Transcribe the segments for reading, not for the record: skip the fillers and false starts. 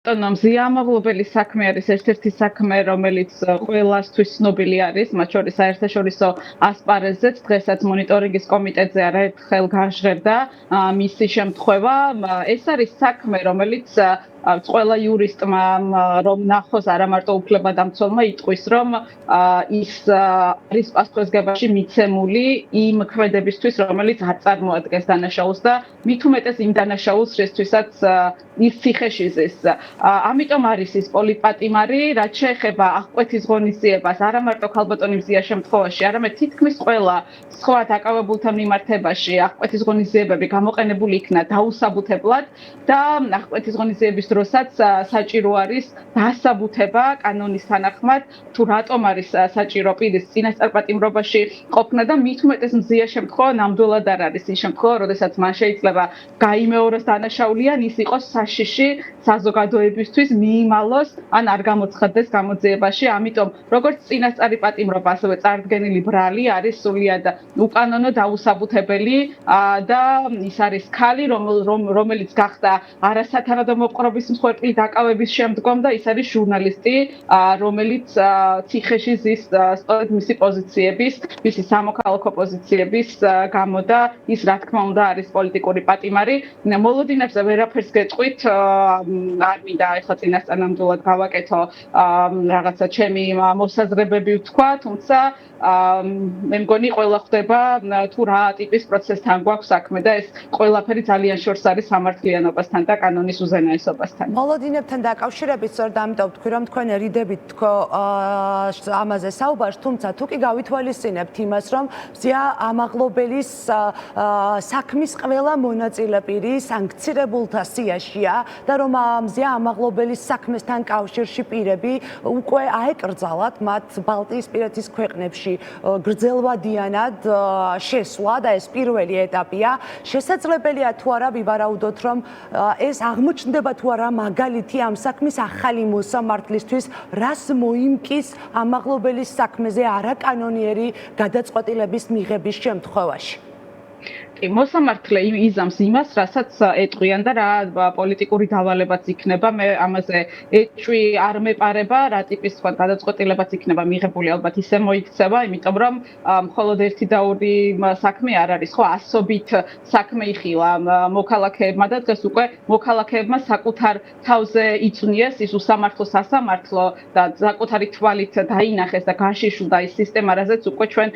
ავტონომზია ამაღლობელი საქმე არის ერთ-ერთი საქმე, რომელიც ყველასთვის ცნობილი არის, მათ შორის საერთაშორისო ასპარეზზეც დღესაც მონიტორინგის კომიტეტზე არაერთხელ გაჟღერდა მისი შემთხვევა. ეს არის საქმე, რომელიც ყველა იურისტმა რომ ნახოს არა მარტო უფლებადამცველმა იტყვის, რომ ის არის პასუხისმგებაში მიცემული იმ ქმედებისთვის, რომელიც არ წარმოადგენს დანაშაულს და მით უმეტეს იმ დანაშაულს, რისთვისაც ის ციხეში ზის. ამიტომ არის ის პოლიტპატიმარი, რაც შეეხება აღკვეთის ღონისძიებას არა მარტო ქალბატონი მზიას შემთხვევაში, არამედ თითქმის ყველა სხვა დაკავებულთა მიმართებაში აღკვეთის ღონისძიებები გამოყენებული იქნა დაუსაბუთებლად და აღკვეთის ღონისძიების დროსაც საჭირო არის დასაბუთება კანონის თანახმად, თუ რატომ არის საჭირო პირის წინასწარ-პატიმრობაში ყოფნა და მით უმეტეს მზიას შემთხვევა ნამდვილად არ არის ის შემთხვევა, როდესაც მან შეიძლება გაიმეოროს დანაშაული ან ის იყოს საშიში საზოგადოებისთვის მიიმალოს ან არ გამოცხადდეს გამოძიებაში. ამიტომ როგორც წინასწარი პატიმრობა, ასევე წარდგენილი ბრალი არის სრულიად უკანონო დაუსაბუთებელი და ის არის ქალი, რომელიც გახდა არასათანადო მოპყრობის მსხვერპლი დაკავების შემდგომ და ის არის ჟურნალისტი, რომელიც ციხეში ზის სწორედ მისი პოზიციების, მისი სამოქალაქო პოზიციების გამო და ის რა თქმა უნდა არის პოლიტიკური პატიმარი. მოლოდინებზე ვერაფერს გეტყვით, არ მინდა ეხლა წინასწარ ნამდვილად გავაკეთო რაღაცა ჩემი მოსაზრებები ვთქვა, თუმცა მე მგონი ყველა ხვდება თუ რა ტიპის პროცესთან გვაქვს საქმე და ეს ყველაფერი ძალიან შორს არის სამართლიანობასთან და კანონის უზენაესობასთან. მოლოდინებთან დაკავშირებით სწორედ ამიტომ ვთქვი, რომ თქვენ ერიდებით თქო ამაზე საუბარს, თუმცა თუ კი გავითვალისწინებთ იმას, რომ მზია ამაღლობელის საქმის ყველა მონაწილე პირი სანქცირებულთა სიაშია და რომ მზია ამაღლობელის საქმესთან კავშირში პირები უკვე აეკრძალათ მათ ბალტიისპირეთის ქვეყნებში გრძელვადიანად შესვლა და ეს პირველი ეტაპია. შესაძლებელია თუ არა ვივარაუდოთ, რომ ეს აღმოჩნდება თუ არა მაგალითი ამ საქმის ახალი მოსამართლისთვის, რას მოიმკის ამაღლობელის საქმეზე არაკანონიერი გადაწყვეტილების მიღების შემთხვევაში. მოსამართლე იზამს იმას, რასაც ეტყვიან და რა პოლიტიკური დავალებაც იქნება, მე ამაზე ეჭვი არ მეპარება, რა ტიპის სხვა გადაწყვეტილებაც იქნება მიღებული, ალბათ ისე მოიქცევა, იმიტომ რომ მხოლოდ ერთი და ორი საქმე არ არის, ხო, ასობით საქმე იხილა მოქალაქეებმა და დღეს უკვე მოქალაქეებმა საკუთარ თავზე იწვნიეს ის უსამართლო სასამართლო და საკუთარი თვალით დაინახეს და გაშიშვლდა ის სისტემა, რაზეც უკვე ჩვენ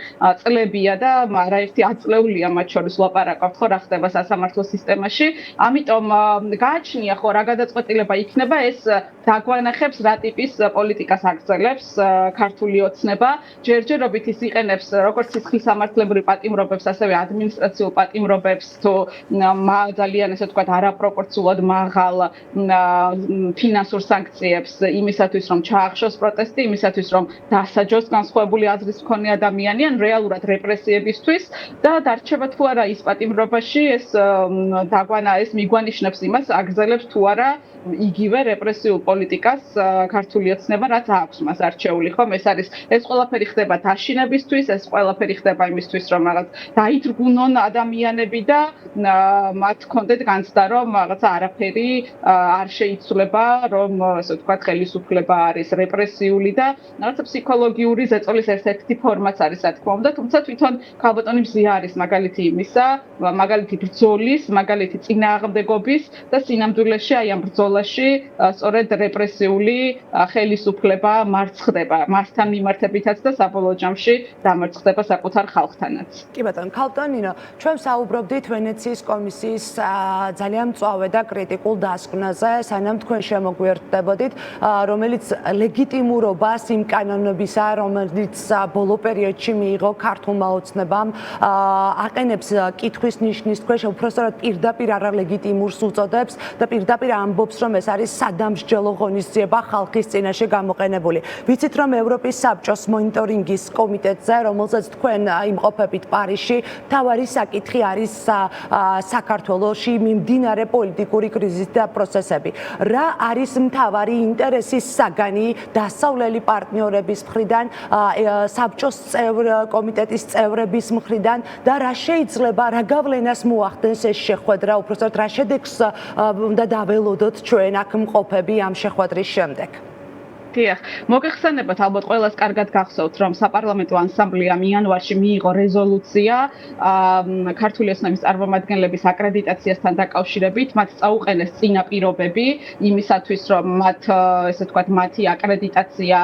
წლებია და არაერთი აწლეულია მათ შორის ლაპარაკობთ, ხო, რა ხდება სასამართლო სისტემაში. ამიტომ გააჩნია ხო რა გადაწყვეტილება იქნება, ეს დაგვანახებს რა ტიპის პოლიტიკას აგრძელებს ქართული ოცნება. ჯერჯერობით ის იყენებს როგორც სისხლისამართლებრივ პატიმრობებს, ასევე ადმინისტრაციულ პატიმრობებს, თუ ძალიან ესე ვთქვათ არაპროპორციულად მაღალ ფინანსურ სანქციებს იმისათვის, რომ ჩაახშოს პროტესტი, იმისათვის, რომ დასაჯოს განსხვავებული აზრის მქონე ადამიანი, ან რეალურად რეპრესიებისთვის და დარჩება თუ არა ის პატიმრობაში, ეს მიგვანიშნებს იმას, აგრძელებს თუ არა იგივე რეპრესიულ პოლიტიკას ქართული ოცნება, რაც აქვს მას არჩეული, ხომ? ეს ყველაფერი ხდება დაშინებისთვის, ეს ყველაფერი ხდება იმისთვის, რომ რაღაც დაიძრგუნონ ადამიანები და მათ კონდეთ განცდა, რომ რაღაცა არაფერი არ შეიცვლება, რომ ასე ვთქვათ, ხელისუფლება არის რეპრესიული და რაღაცა ფსიქოლოგიური ზეწოლის ერთ-ერთი ფორმაც არის, რა თქმა უნდა, თუმცა თვითონ ქალბატონი მზია არის მაგალითი იმისა, მაგალითი ბრძოლის, მაგალითი წინააღმდეგობის და სინამდვილეში აი ამ ბრძოლაში სწორედ რეპრესიული ხელისუფლება მარცხდება მასთან მიმართებითაც და საბოლოო ჯამში დამარცხდება საკუთარ ხალხთანაც. კი ბატონო, ქალბატონინო, ჩვენ საუბრობდით ვენეციის კომისიის ძალიან მწვავე და კრიტიკულ დასკვნაზე, სანამ თქვენ შემოგვიერთდებოდით, რომელიც ლეგიტიმურობას იმ კანონებისა, რომელიც ბოლო პერიოდში მიიღო ქართულმა ოცნებამ, აყენებს კითხვის ნიშნის ქვეშ, უпростоრად პირდაპირ არალეგიტიმურს უწოდებს და პირდაპირ ამბობს, რომ ეს არის სადამსჯელო ღონისძიება ხალხის წინაშე გამოყენებული. ვიცით, რომ ევროპის საბჭოს მონიტორინგის კომიტეტზე, რომელზეც თქვენ იმყოფებით პარიზში, მთავარი საკითხი არის საქართველოში მიმდინარე პოლიტიკური კრიზისი და პროცესები. რა არის მთავარი ინტერესის საგანი დასავლელი პარტნიორების მხრიდან, საბჭოს კომიტეტის წევრების მხრიდან და რა შეიძლება რა გავლენას მოახდენს ეს შეხვედრა, უბრალოდ რა შედეგს უნდა დაველოდოთ ჩვენ აქ მყოფები ამ შეხვედრის შემდეგ? დიახ, მოგეხსენებათ ალბათ ყველას კარგად გახსოვთ, რომ საპარლამენტო ასამბლეამ იანვარში მიიღო რეზოლუცია ქართული ოცნების წარმომადგენლების აკრედიტაციასთან დაკავშირებით, მათ წაუყენეს წინაპირობები იმისათვის, რომ მათ ესე ვთქვათ, მათი აკრედიტაცია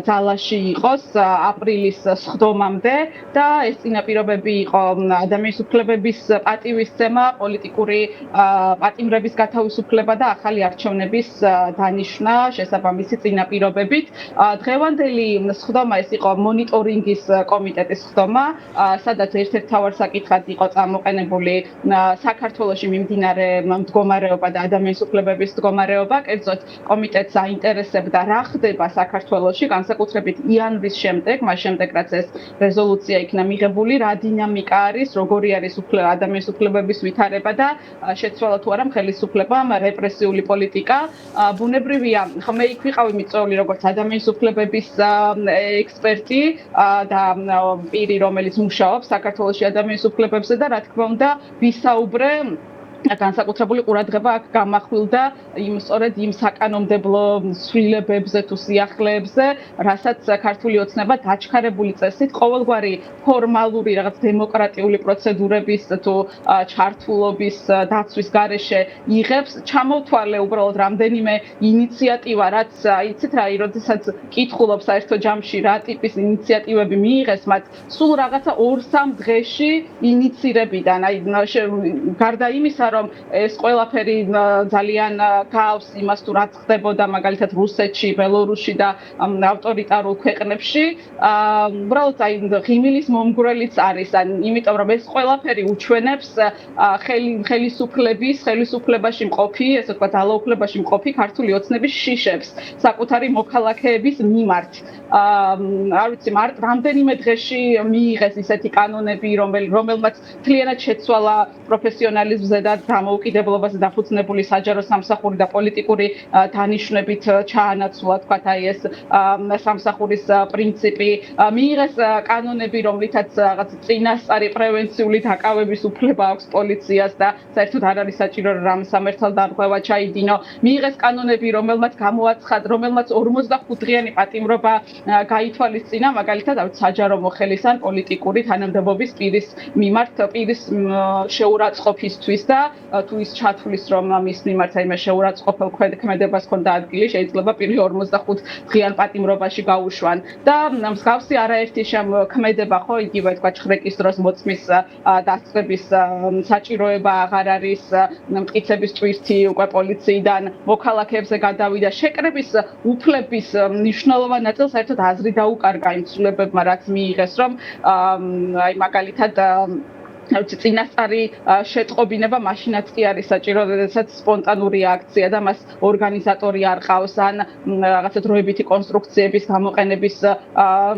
ძალაში იყოს აპრილის სხდომამდე და ეს წინაპირობები იყო ადამიანის უფლებების პატივისცემა, პოლიტიკური პატიმრების გათავისუფლება და ახალი არჩევნების დანიშვნა შესაბამისი წინაპირობებით. დღევანდელი სხდომა ეს იყო მონიტორინგის კომიტეტის სხდომა, სადაც ერთ-ერთ მთავარ საკითხად იყო წამოყენებული საქართველოში მიმდინარე მდგომარეობა და ადამიანის უფლებების მდგომარეობა. კერძოდ, კომიტეტს აინტერესებდა რა ხდება საქართველოში, განსაკუთრებით იანვრის შემდეგ, მას შემდეგ რაც ეს რეზოლუცია იქნა მიღებული, რა დინამიკა არის, როგორი არის ადამიანის უფლებების ვითარება და შეცვალა თუ არა ხელისუფლებამ რეპრესიული პოლიტიკა. ბუნებრივია, მე იქ ვიყავი მიწვეული როგორც ადამიანის უფლებების ექსპერტი და პირი, რომელიც მუშაობს საქართველოში ადამიანის უფლებებზე და რა თქმა უნდა, ვისაუბრე განსაკუთრებული ყურადღება აქ გამახვილდა სწორედ იმ საკანონმდებლო ცვლილებებზე თუ სიახლეებზე, რასაც ქართული ოცნება დაჩქარებული წესით ყოველგვარი ფორმალური რაღაც დემოკრატიული პროცედურების თუ ჩართულობის დაცვის გარეშე იღებს. ჩამოვთვალე უბრალოდ რამდენიმე ინიციატივა, რაც იცით რა, როდესაც კითხულობ საერთო ჯამში რა ტიპის ინიციატივები მიიღეს, მათ სულ რაღაცა 2-3 დღეში ინიცირებიდან, გარდა იმისა, რომ ეს ყველაფერი ძალიან გავს იმას თუ რაც ხდებოდა მაგალითად რუსეთში, ბელორუსში და ავტორიტარულ ქვეყნებში, უბრალოდ ღიმილის მომგვრელიც არის, იმიტომ რომ ეს ყველაფერი უჩვენებს ხელისუფლებაში მყოფი, ესე ვთქვათ, ძალაუფლებაში მყოფი ქართული ოცნების შიშებს საკუთარი მოქალაქეების მიმართ. არ ვიცი, რამდენიმე დღეში მიიღეს ისეთი კანონები, რომელმაც მთლიანად შეცვალა პროფესიონალიზმზე და დამოუკიდებლობაზე დაფუძნებული საჯარო სამსახური და პოლიტიკური დანიშვნებით ჩაანაცვლა, თქვათ, ეს სამსახურის პრინციპი. მიიღეს კანონები, რომლითაც რაღაც წინასწარი პრევენციული დაკავების უფლება აქვს პოლიციას და საერთოდ არ არის საჭირო რომ სამართალ დარღვევა ჩაიდინო. მიიღეს კანონები, რომელმაც 45 დღიანი პატიმრობა გაითვალისწინა, მაგალითად, საჯარო მოხელის ან პოლიტიკური თანამდებობის პირის მიმართ პირის შეურაცხყოფისთვის და თუ ის ჩათვლის, რომ მის მიმართ აიმე შეურაცხყოფელ ქმედებას ჰქონდა ადგილი, შეიძლება პირი 45 დღიან პატიმრობაში გაუშვან. და მსგავსი არაერთი ქმედება ხო, იგივე თქვა ჩხრეკის დროს მოწმის დასწრების საჭიროება აღარ არის, მტკიცების ტვირთი უკვე პოლიციიდან მოქალაქეებზე გადავიდა. შეკრების უფლების მნიშვნელოვან ნაწილს საერთოდ აზრი დაუკარგა იმ ცვლილებებმა, რაც მიიღეს, რომ მაგალითად წინასწარი შეტყობინება მაშინაც კი არის საჭირო, როდესაც სპონტანური აქცია და მას ორგანიზატორი არ ყავს, ან რაღაცა დროებითი კონსტრუქციების გამოყენების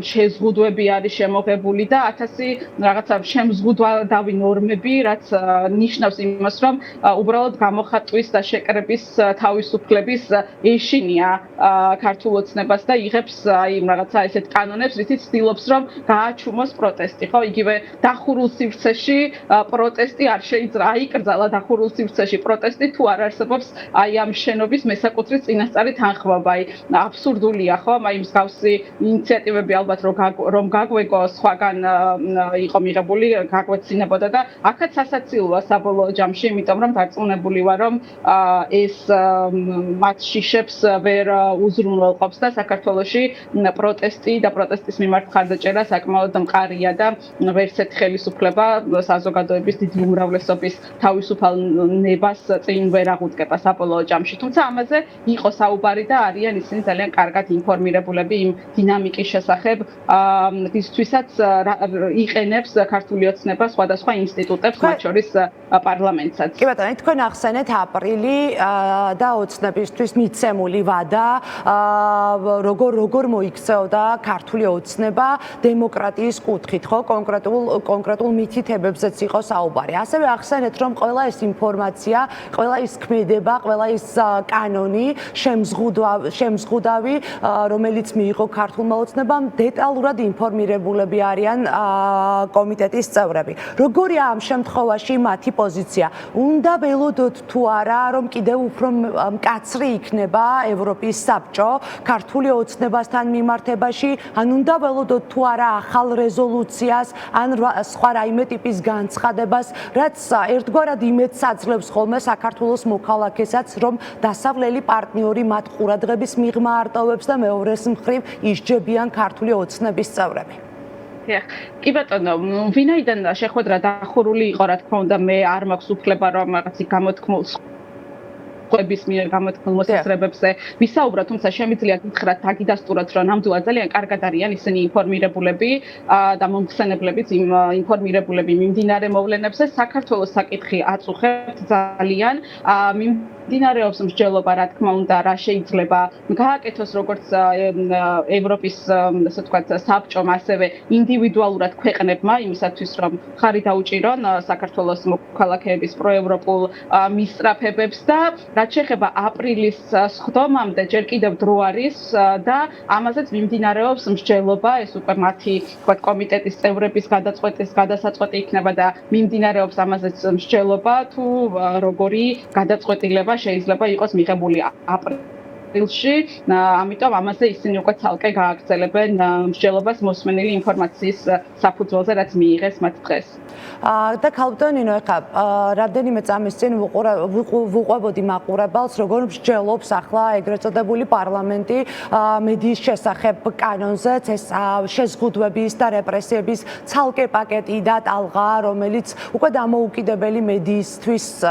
შეზღუდვები არის შემოღებული და 1000 რაღაცა შემზღუდვადავი ნორმები, რაც ნიშნავს იმას, რომ უბრალოდ გამოხატვის და შეკრების თავისუფლების ეშინია ქართულ ოცნებას და იღებს რაღაცა ესეთ კანონებს, რითიც ცდილობს, რომ გააჩუმოს პროტესტი, ხო, იგივე დახურულ სივრცეში პროტესტი არ შეიძლება აიკრძალა დახურულ სივრცეში პროტესტი თუ არ არსებობს ამ შენობის მესაკუთრის წინასწარი თანხმობა. აბსურდულია, ხო? მსგავსი ინიციატივები ალბათ რომ გაგვეგო სხვაგან იყო მიღებული, გაგვეცინებოდა და აქაც სასაცილოა საბოლოო ჯამში, იმიტომ რომ დარწმუნებული ვარ, რომ ეს მათ შიშებს ვერ უზრუნველყოფს და საქართველოში პროტესტი და პროტესტის მიმართ ხარდაჭერა საკმაოდ მყარია და ვერცეთ ხელისუფლება საზოგადოების დიდი უმრავლესობის თავისუფალ ნებას წინ ვერ აღუდგება საბოლოო ჯამში. თუმცა ამაზე იყო საუბარი და არიან ისინი ძალიან კარგად ინფორმირებულები იმ დინამიკის შესახებ, ისთვისაც იყენებს ქართული ოცნება სხვადასხვა ინსტიტუტებს, მათ შორის პარლამენტსაც. კი ბატონო, თქვენ ახსენეთ აპრილი და ოცნებისთვის მიცემული ვადა, როგორ მოიქცეოდა ქართული ოცნება დემოკრატიის კუთხით, ხო? კონკრეტულ მითითებებს თემებზეც იყო საუბარი. ასევე ახსენეთ, რომ ყველა ეს ინფორმაცია, ყველა ის ქმედება, ყველა ის კანონი, შემზღუდავი, რომელიც მიიღო ქართულმა ოცნებამ, დეტალურად ინფორმირებულები არიან კომიტეტის წევრები. როგორია ამ შემთხვევაში მათი პოზიცია? უნდა ველოდოთ თუ არა, რომ კიდევ უფრო მკაცრი იქნება ევროპის საბჭო ქართული ოცნებასთან მიმართებაში, ან უნდა ველოდოთ თუ არა ახალ რეზოლუციას, ან სხვა რაიმე ტიპის განცხადებას, რაც ერთგვარად იმედს აძლევს ხოლმე საქართველოს მოქალაქესაც, რომ დასავლელი პარტნიორი მათ ყურადღების მიღმა არტოვებს და მეორეს მხრივ ისჯებიან ქართული ოცნების წევრები. კი ბატონო, ვინაიდან შეხვედრა დახურული იყო, რა თქმა უნდა, მე არ მაქვს უფლება რომ რაღაცი გამოთქმულს ყების მიერ გამოთქმულ მოსაზრებებზე ვისაუბრა, თუმცა შემიძლია გითხრათ დაგიდასტუროთ, რომ ნამდვილად ძალიან კარგად არიან ისინი ინფორმირებულები და მომხსენებლებიც ინფორმირებულები მიმდინარე მოვლენებზე. საქართველოს საკითხი აწუხებთ ძალიან. მიმდინარეობს მსჯელობა, რა თქმა უნდა, რა შეიძლება გააკეთოს როგორც ევროპის, ასე ვთქვათ, საბჭომ, ასევე ინდივიდუალურად ქვეყნებმა იმისათვის, რომ ხარი დაუჭირონ საქართველოს მოქალაქეების პროევროპულ მისწრაფებებს და რაც შეეხება აპრილის სხდომამდე ჯერ კიდევ დრო არის და ამაზეც მიმდინარეობს მსჯელობა, ეს უკვე მათი, ვთქვათ, კომიტეტის წევრების გადასაწყვეტი იქნება და მიმდინარეობს ამაზეც მსჯელობა, თუ როგორი გადაწყვეტილება შეიძლება იყოს მიღებული აპრილში, ამიტომ ამაზე ისინი უკვე ცალკე გააგრძელებენ მსჯელობას მოსმენილი ინფორმაციის საფუძველზე, რაც მიიღეს მათ დღეს. და ქალბატონინო, ეხლა რამდენიმე წამის წინ ვუყვებოდი მაყურებელს, როგორ მსჯელობს ახლა ეგრეთ წოდებული პარლამენტი მედიის შესახებ კანონზეც, ეს შეზღუდვების და რეპრესიების ცალკე პაკეტი და ტალღა, რომელიც უკვე დამოუკიდებელი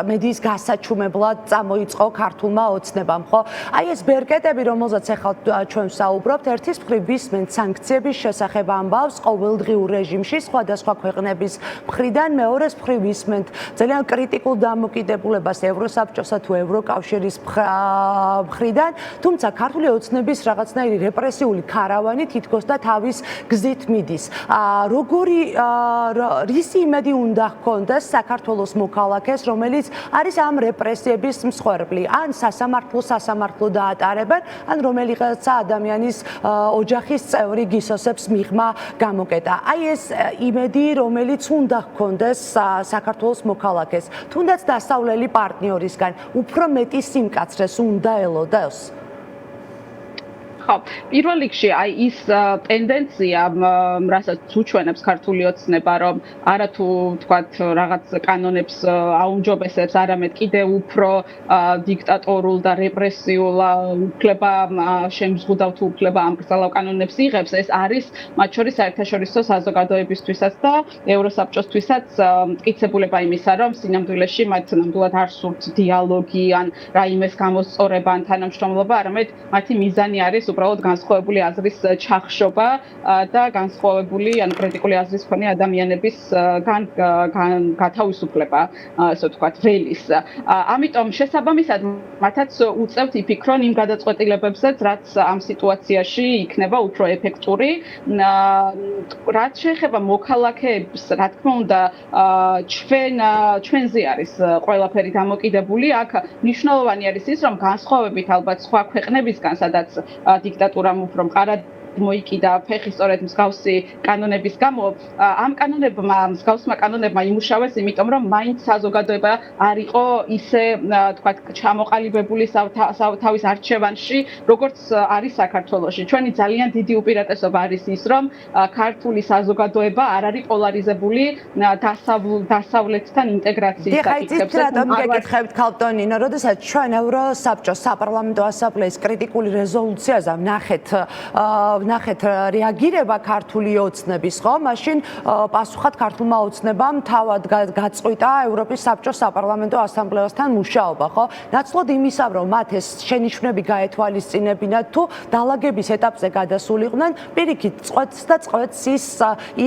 მედიის გასაჩუმებლად წამოიწყო ქართულმა ოცნებამ, ხო? აი ეს ბერკეტები, რომელზეც ახლა ჩვენ ვსაუბრობთ, ერთის მხრივ ვისმენთ სანქციების შესახებ ამბავს ყოველდღიურ რეჟიმში სხვადასხვა ქვეყნების მხრიდან, მეორეს მხრივ ვისმენთ ძალიან კრიტიკულ დამოკიდებულებას ევროსაბჭოსა თუ ევროკავშირის მხრიდან, თუმცა ქართული ოცნების რაღაცნაირი რეპრესიული ქარავანი თითქოს და თავის გზით მიდის. რისი იმედი უნდა ჰქონდეს საქართველოს მოქალაქეს, რომელიც არის ამ რეპრესიების მსხვერპლი, ან სასამართლო დაატარებენ, ან რომელიღაცა ადამიანის ოჯახის წევრი გისოსებს მიღმა გამოკეტა. აი ეს იმედი, რომელიც უნდა ჰქონდეს საქართველოს მოქალაქეს, თუნდაც დასავლელი პარტნიორისგან, უფრო მეტი სიმკაცრეს უნდა ელოდეს. ხო, პირველ რიგში აი ის ტენდენცია, რასაც უჩვენებს ქართული ოცნება, რომ არათუ თქვათ რაღაც კანონებს აუმჯობესებს, არამედ კიდევ უფრო დიქტატორულ და რეპრესიულ უფლება შემზღუდავ თუ უფლება ამგზავრავ კანონებს იღებს, ეს არის მათ შორის საერთაშორისო საზოგადოებისთვისაც და ევროსაბჭოსთვისაც მტკიცებულება იმისა, რომ სინამდვილეში მათ ნამდვილად არ სურთ დიალოგი ან რაიმეს გამოსწორება ან თანამშრომლობა, არამედ მათი მიზანი არის უბრალოდ განსხვავებული აზრის ჩახშობა და განსხვავებული ან კრიტიკული აზრის მქონე ადამიანების გათავისუფლება, ასე ვთქვათ, ველის. ამიტომ შესაბამისად მათაც უწევთ იფიქრონ იმ გადაწყვეტილებებზეც, რაც ამ სიტუაციაში იქნება უფრო ეფექტური. რაც შეეხება მოქალაქეებს, რა თქმა უნდა, ჩვენზე არის ყველაფერი დამოკიდებული. აქ მნიშვნელოვანი არის ის, რომ განსხვავებით ალბათ სხვა ქვეყნებისგან, სადაც დიქტატურამ უფრო მყარად მოიკიდა ფეხი სწორედ მსგავსი კანონების გამო, ამ მსგავსმა კანონებმა იმუშავეს, იმიტომ რომ მაინც საზოგადოება არ იყო ისე, თქვათ, ჩამოყალიბებული თავის არჩევანში, როგორც არის საქართველოში. ჩვენი ძალიან დიდი უპირატესობა არის ის, რომ ქართული საზოგადოება არ არის პოლარიზებული დასავლეთთან ინტეგრაციის საკითხებზე. რატომ გეკითხებთ, ქალბატონინო, როდესაც ჩვენ ევროსაბჭოს საპარლამენტო ასამბლეის კრიტიკული რეზოლუციაზე ვნახეთ რეაგირება ქართული ოცნების, ხო? მაშინ პასუხად ქართულმა ოცნებამ თავად გაწყვიტა ევროპის საბჭოს საპარლამენტო ასამბლეასთან მუშაობა, ხო? ნაცვლად იმისა, რომ მათ ეს შენიშვნები გაეთვალისწინებინათ თუ დალაგების ეტაპზე გადასულიყვნენ, პირიქით წყვეტს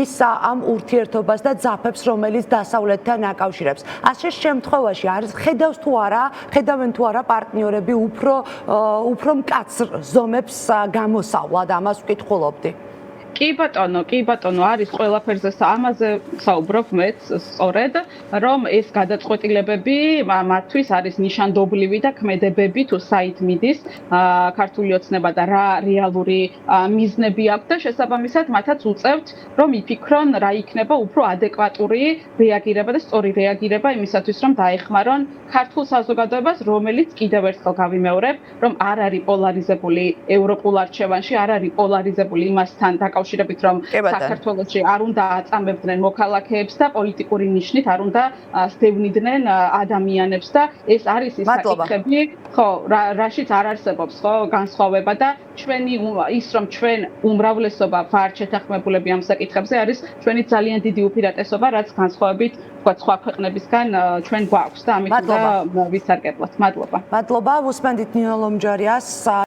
ის ამ ურთიერთობას და ძაფებს, რომელიც დასავლეთთან აკავშირებს. ასე შემთხვევაში ხედავენ თუ არა პარტნიორები უფრო მკაცრ ზომებს გამოსავლად ამას ვკითხულობდი. კი ბატონო, არის ყველაფერზე ამაზე საუბრობ მეც სწორედ, რომ ეს გადაწყვეტილებები მათთვის არის ნიშანდობლივი და ქმედებები თუ საით მიდის ქართული ოცნება და რა რეალური მიზნები აქვს და შესაბამისად მათაც უწევთ, რომ იფიქრონ რა იქნება უფრო ადეკვატური რეაგირება და სწორი რეაგირება იმისათვის, რომ დაეხმარონ ქართულ საზოგადოებას, რომელიც კიდევ ერთხელ გავიმეორებ, რომ არ არის პოლარიზებული ევროპულ არჩევანში, არ არის პოლარიზებული იმასთან დაკავშირებით, რომ საქართველოში არ უნდა აწამებდნენ მოქალაქეებს და პოლიტიკური ნიშნით არ უნდა სდევნიდნენ ადამიანებს და ეს არის ის საკითხები, ხო, რაშიც არ არსებობს ხო განსხვავება და ჩვენი ის რომ ჩვენ უმრავლესობა ვართ შეთანხმებულები ამ საკითხებზე არის ჩვენი ძალიან დიდი უპირატესობა, რაც განსხვავებით თქვა სხვა ქვეყნებისგან ჩვენ გვაქვს და ამით უნდა ვიცარგებლოთ. მადლობა. მადლობა, უსმენთ ნინო ლომჯარიას.